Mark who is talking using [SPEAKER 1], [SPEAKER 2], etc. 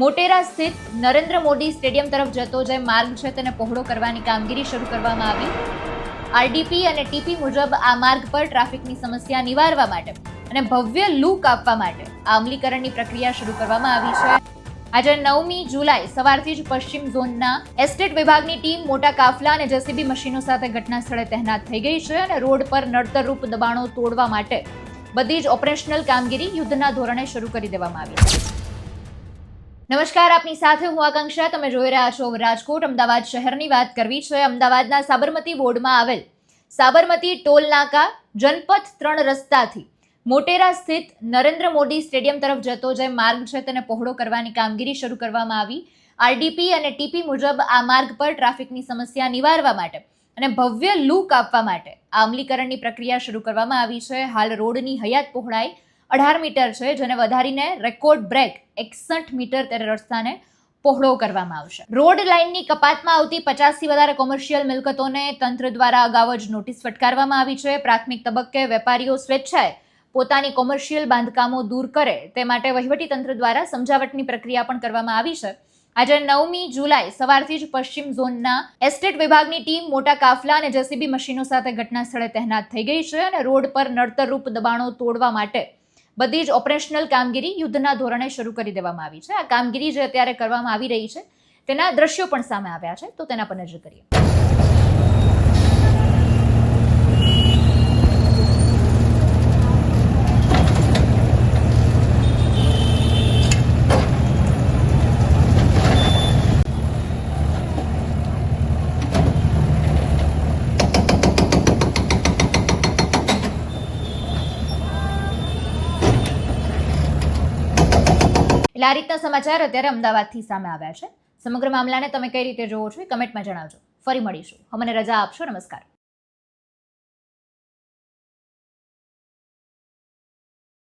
[SPEAKER 1] મોટેરા સ્થિત નરેન્દ્ર મોદી સ્ટેડિયમ તરફ જતો જે માર્ગ છે તેને પહોળો કરવાની કામગીરી શરૂ કરવામાં આવી. આરડીપી અને ટીપી મુજબ આ માર્ગ પર ટ્રાફિકની સમસ્યા નિવારવા માટે અને ભવ્ય લુક આપવા માટે આ અમલીકરણની પ્રક્રિયા શરૂ કરવામાં આવી છે. આજે 9મી જુલાઈ સવારથી જ પશ્ચિમ ઝોનના એસ્ટેટ વિભાગની ટીમ મોટા કાફલા અને જેસીબી મશીનો સાથે ઘટના સ્થળે તહેનાત થઈ ગઈ છે અને રોડ પર નડતરરૂપ દબાણો તોડવા માટે બધી જ ઓપરેશનલ કામગીરી યુદ્ધના ધોરણે શરૂ કરી દેવામાં આવી છે. નમસ્કાર, આપની સાથે હું આકાંક્ષા. તમે જોઈ રહ્યા છો રાજકોટ. અમદાવાદ શહેરની વાત કરવી છે. અમદાવાદના સાબરમતી વોર્ડમાં આવેલ સાબરમતી ટોલ નાકા જનપથ 3 રસ્તાથી મોટેરા સ્થિત નરેન્દ્ર મોદી સ્ટેડિયમ તરફ જતો જે માર્ગ છે તેને પહોળો કરવાની કામગીરી શરૂ કરવામાં આવી. આરડીપી અને ટીપી મુજબ આ માર્ગ પર ટ્રાફિકની સમસ્યા નિવારવા માટે અને ભવ્ય લુક આપવા માટે આ અમલીકરણની પ્રક્રિયા શરૂ કરવામાં આવી છે. હાલ રોડની હયાત પહોળાઈ 18 મીટર છે, જેને વધારીને રેકોર્ડ બ્રેક 61 મીટર તે રસ્તાને પહોળો કરવામાં આવશે. રોડ લાઇનની કપાતમાં આવતી 50થી વધારે કોમર્શિયલ મિલકતોને તંત્ર દ્વારા અગાઉ જ નોટિસ ફટકારવામાં આવી છે. પ્રાથમિક તબક્કે વેપારીઓ સ્વેચ્છાએ પોતાની કોમર્શિયલ બાંધકામો દૂર કરે તે માટે વહીવટી તંત્ર દ્વારા સમજાવટની પ્રક્રિયા પણ કરવામાં આવી છે. આજે 9મી જુલાઈ સવારથી જ પશ્ચિમ ઝોનના એસ્ટેટ વિભાગની ટીમ મોટા કાફલા અને જેસીબી મશીનો સાથે ઘટના સ્થળે તહેનાત થઈ ગઈ છે અને રોડ પર નડતરરૂપ દબાણો તોડવા માટે બધી જ ઓપરેશનલ કામગીરી યુદ્ધના ધોરણે શરૂ કરી દેવામાં આવી છે. આ કામગીરી જે અત્યારે કરવામાં આવી રહી છે તેના દ્રશ્યો પણ સામે આવ્યા છે, તો તેના પર નજર કરીએ. એટલે આ રીતના સમાચાર અત્યારે અમદાવાદથી સામે આવ્યા છે. સમગ્ર મામલાને તમે કઈ રીતે જોવો છો એ કમેન્ટમાં જણાવજો. ફરી મળીશું. અમને રજા આપશો. નમસ્કાર.